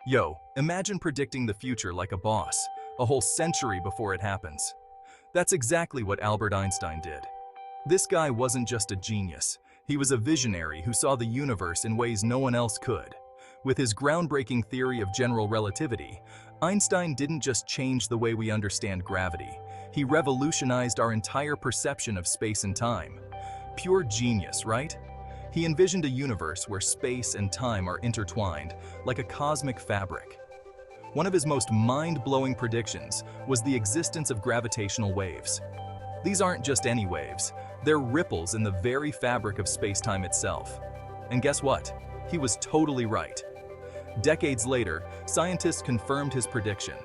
Yo, imagine predicting the future like a boss, a whole century before it happens. That's exactly what Albert Einstein did. This guy wasn't just a genius, he was a visionary who saw the universe in ways no one else could. With his groundbreaking theory of general relativity, Einstein didn't just change the way we understand gravity, he revolutionized our entire perception of space and time. Pure genius, right? He envisioned a universe where space and time are intertwined, like a cosmic fabric. One of his most mind-blowing predictions was the existence of gravitational waves. These aren't just any waves, they're ripples in the very fabric of space-time itself. And guess what? He was totally right. Decades later, scientists confirmed his prediction.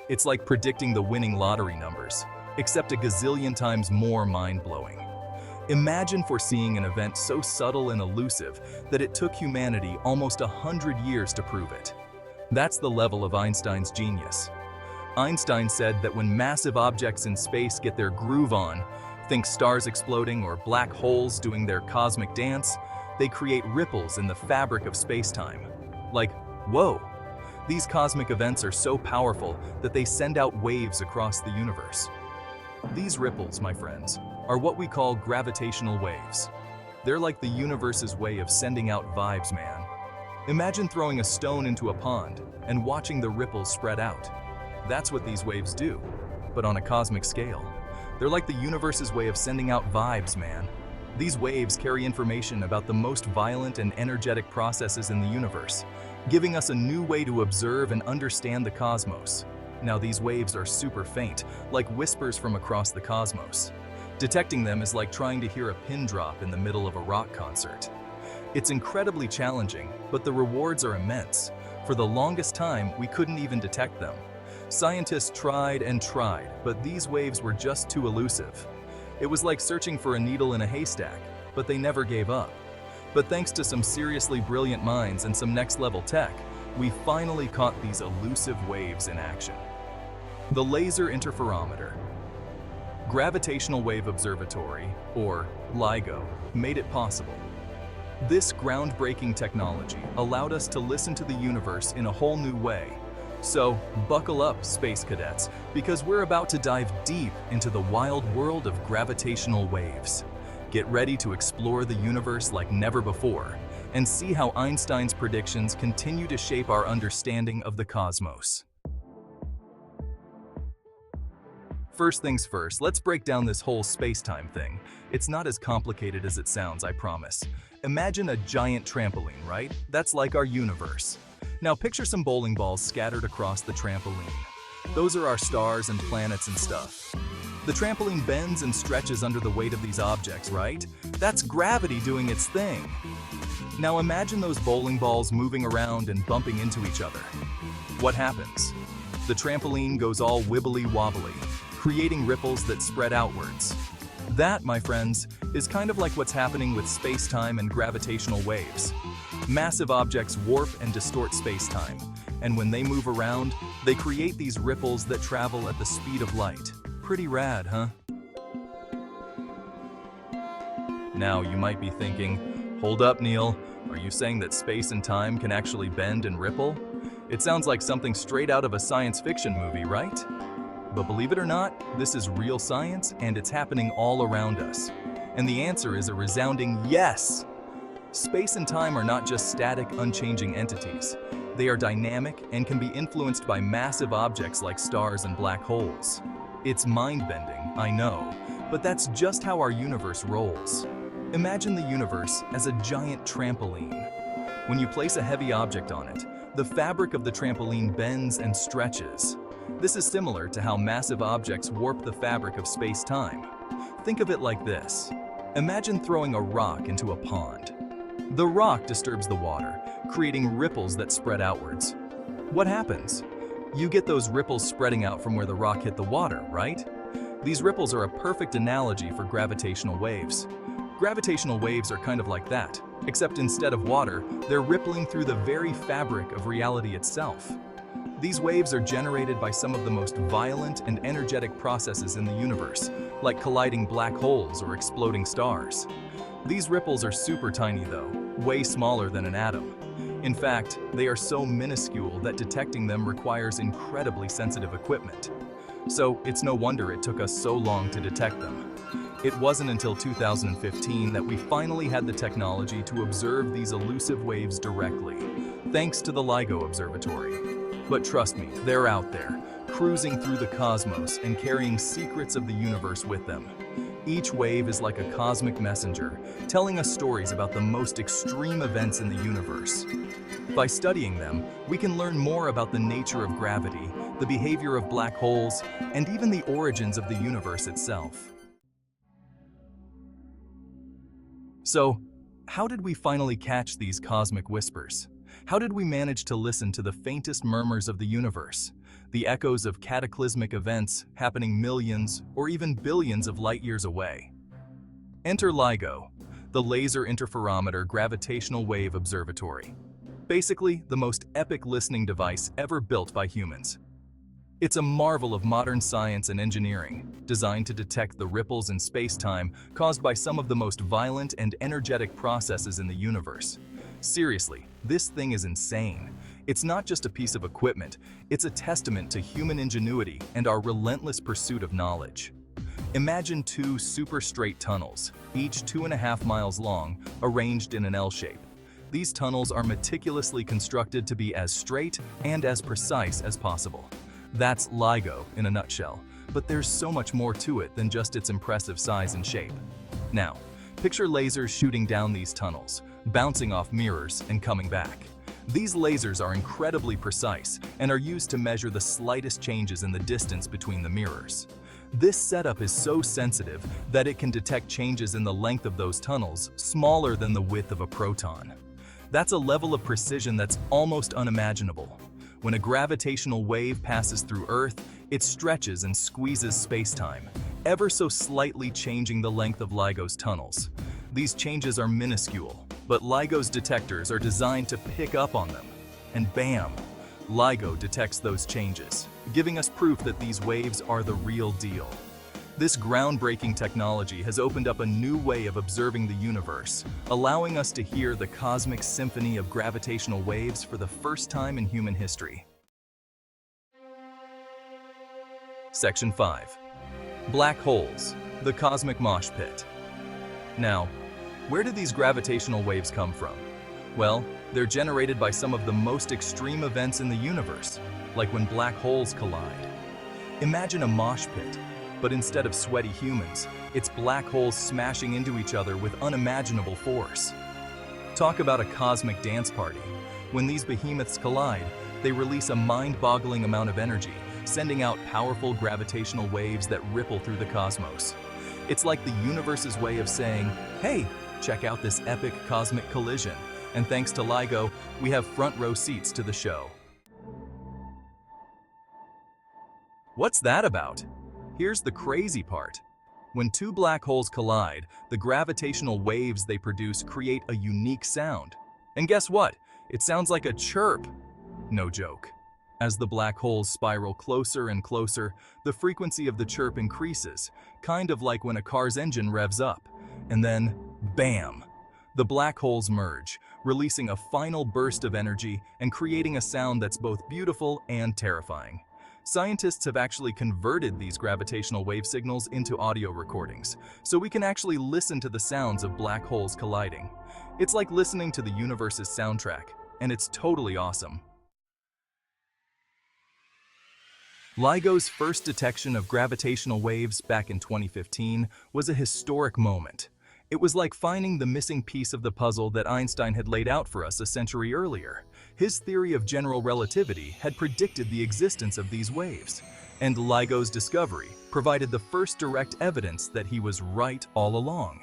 It's like predicting the winning lottery numbers, except a gazillion times more mind-blowing. Imagine foreseeing an event so subtle and elusive that it took humanity almost 100 years to prove it. That's the level of Einstein's genius. Einstein said that when massive objects in space get their groove on, think stars exploding or black holes doing their cosmic dance, they create ripples in the fabric of space-time. Like, whoa! These cosmic events are so powerful that they send out waves across the universe. These ripples, my friends, are what we call gravitational waves. They're like the universe's way of sending out vibes, man. Imagine throwing a stone into a pond and watching the ripples spread out. That's what these waves do, but on a cosmic scale. They're like the universe's way of sending out vibes, man. These waves carry information about the most violent and energetic processes in the universe, giving us a new way to observe and understand the cosmos. Now, these waves are super faint, like whispers from across the cosmos. Detecting them is like trying to hear a pin drop in the middle of a rock concert. It's incredibly challenging, but the rewards are immense. For the longest time, we couldn't even detect them. Scientists tried and tried, but these waves were just too elusive. It was like searching for a needle in a haystack, but they never gave up. But thanks to some seriously brilliant minds and some next-level tech, we finally caught these elusive waves in action. The Laser Interferometer. Gravitational Wave Observatory, or LIGO, made it possible. This groundbreaking technology allowed us to listen to the universe in a whole new way. So, buckle up, space cadets, because we're about to dive deep into the wild world of gravitational waves. Get ready to explore the universe like never before, and see how Einstein's predictions continue to shape our understanding of the cosmos. First things first, let's break down this whole space-time thing. It's not as complicated as it sounds, I promise. Imagine a giant trampoline, right? That's like our universe. Now picture some bowling balls scattered across the trampoline. Those are our stars and planets and stuff. The trampoline bends and stretches under the weight of these objects, right? That's gravity doing its thing. Now imagine those bowling balls moving around and bumping into each other. What happens? The trampoline goes all wibbly-wobbly, creating ripples that spread outwards. That, my friends, is kind of like what's happening with space-time and gravitational waves. Massive objects warp and distort space-time, and when they move around, they create these ripples that travel at the speed of light. Pretty rad, huh? Now you might be thinking, hold up, Neil, are you saying that space and time can actually bend and ripple? It sounds like something straight out of a science fiction movie, right? But believe it or not, this is real science and it's happening all around us. And the answer is a resounding yes! Space and time are not just static, unchanging entities. They are dynamic and can be influenced by massive objects like stars and black holes. It's mind-bending, I know, but that's just how our universe rolls. Imagine the universe as a giant trampoline. When you place a heavy object on it, the fabric of the trampoline bends and stretches. This is similar to how massive objects warp the fabric of space-time. Think of it like this. Imagine throwing a rock into a pond. The rock disturbs the water, creating ripples that spread outwards. What happens? You get those ripples spreading out from where the rock hit the water, right? These ripples are a perfect analogy for gravitational waves. Gravitational waves are kind of like that, except instead of water, they're rippling through the very fabric of reality itself. These waves are generated by some of the most violent and energetic processes in the universe, like colliding black holes or exploding stars. These ripples are super tiny though, way smaller than an atom. In fact, they are so minuscule that detecting them requires incredibly sensitive equipment. So it's no wonder it took us so long to detect them. It wasn't until 2015 that we finally had the technology to observe these elusive waves directly, thanks to the LIGO Observatory. But trust me, they're out there, cruising through the cosmos and carrying secrets of the universe with them. Each wave is like a cosmic messenger, telling us stories about the most extreme events in the universe. By studying them, we can learn more about the nature of gravity, the behavior of black holes, and even the origins of the universe itself. So, how did we finally catch these cosmic whispers? How did we manage to listen to the faintest murmurs of the universe, the echoes of cataclysmic events happening millions or even billions of light years away? Enter LIGO, the Laser Interferometer Gravitational Wave Observatory. Basically, the most epic listening device ever built by humans. It's a marvel of modern science and engineering, designed to detect the ripples in space-time caused by some of the most violent and energetic processes in the universe. Seriously, this thing is insane. It's not just a piece of equipment, it's a testament to human ingenuity and our relentless pursuit of knowledge. Imagine two super straight tunnels, each 2.5 miles long, arranged in an L shape. These tunnels are meticulously constructed to be as straight and as precise as possible. That's LIGO in a nutshell, but there's so much more to it than just its impressive size and shape. Now, picture lasers shooting down these tunnels, bouncing off mirrors and coming back. These lasers are incredibly precise and are used to measure the slightest changes in the distance between the mirrors. This setup is so sensitive that it can detect changes in the length of those tunnels smaller than the width of a proton. That's a level of precision that's almost unimaginable. When a gravitational wave passes through Earth, it stretches and squeezes space-time, ever so slightly changing the length of LIGO's tunnels. These changes are minuscule, but LIGO's detectors are designed to pick up on them. And bam! LIGO detects those changes, giving us proof that these waves are the real deal. This groundbreaking technology has opened up a new way of observing the universe, allowing us to hear the cosmic symphony of gravitational waves for the first time in human history. Section 5. Black holes, the Cosmic Mosh Pit. Now, where do these gravitational waves come from? Well, they're generated by some of the most extreme events in the universe, like when black holes collide. Imagine a mosh pit, but instead of sweaty humans, it's black holes smashing into each other with unimaginable force. Talk about a cosmic dance party. When these behemoths collide, they release a mind-boggling amount of energy, sending out powerful gravitational waves that ripple through the cosmos. It's like the universe's way of saying, hey, check out this epic cosmic collision, and thanks to LIGO, we have front row seats to the show. What's that about? Here's the crazy part. When two black holes collide, the gravitational waves they produce create a unique sound. And guess what? It sounds like a chirp. No joke. As the black holes spiral closer and closer, the frequency of the chirp increases, kind of like when a car's engine revs up. And then, bam! The black holes merge, releasing a final burst of energy and creating a sound that's both beautiful and terrifying. Scientists have actually converted these gravitational wave signals into audio recordings, so we can actually listen to the sounds of black holes colliding. It's like listening to the universe's soundtrack, and it's totally awesome. LIGO's first detection of gravitational waves back in 2015 was a historic moment. It was like finding the missing piece of the puzzle that Einstein had laid out for us a century earlier. His theory of general relativity had predicted the existence of these waves, and LIGO's discovery provided the first direct evidence that he was right all along.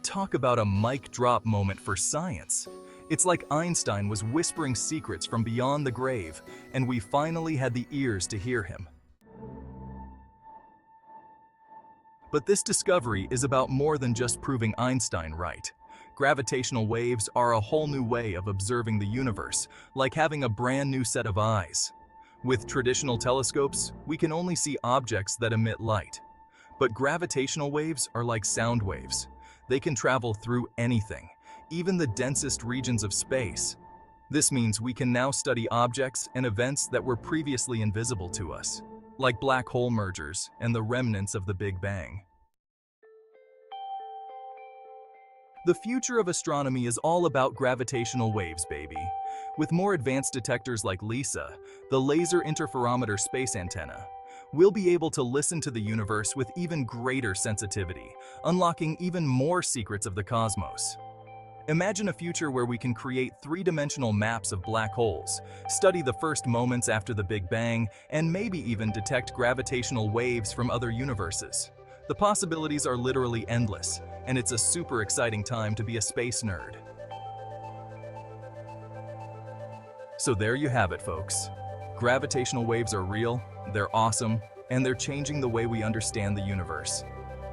Talk about a mic drop moment for science. It's like Einstein was whispering secrets from beyond the grave, and we finally had the ears to hear him. But this discovery is about more than just proving Einstein right. Gravitational waves are a whole new way of observing the universe, like having a brand new set of eyes. With traditional telescopes, we can only see objects that emit light. But gravitational waves are like sound waves. They can travel through anything, even the densest regions of space. This means we can now study objects and events that were previously invisible to us, like black hole mergers and the remnants of the Big Bang. The future of astronomy is all about gravitational waves, baby. With more advanced detectors like LISA, the Laser Interferometer Space Antenna, we'll be able to listen to the universe with even greater sensitivity, unlocking even more secrets of the cosmos. Imagine a future where we can create three-dimensional maps of black holes, study the first moments after the Big Bang, and maybe even detect gravitational waves from other universes. The possibilities are literally endless, and it's a super exciting time to be a space nerd. So there you have it, folks. Gravitational waves are real, they're awesome, and they're changing the way we understand the universe.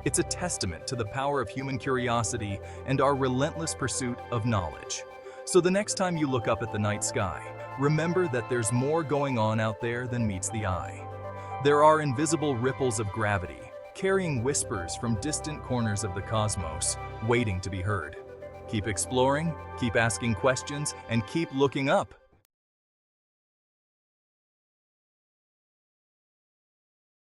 It's a testament to the power of human curiosity and our relentless pursuit of knowledge. So the next time you look up at the night sky, remember that there's more going on out there than meets the eye. There are invisible ripples of gravity, carrying whispers from distant corners of the cosmos, waiting to be heard. Keep exploring, keep asking questions, and keep looking up.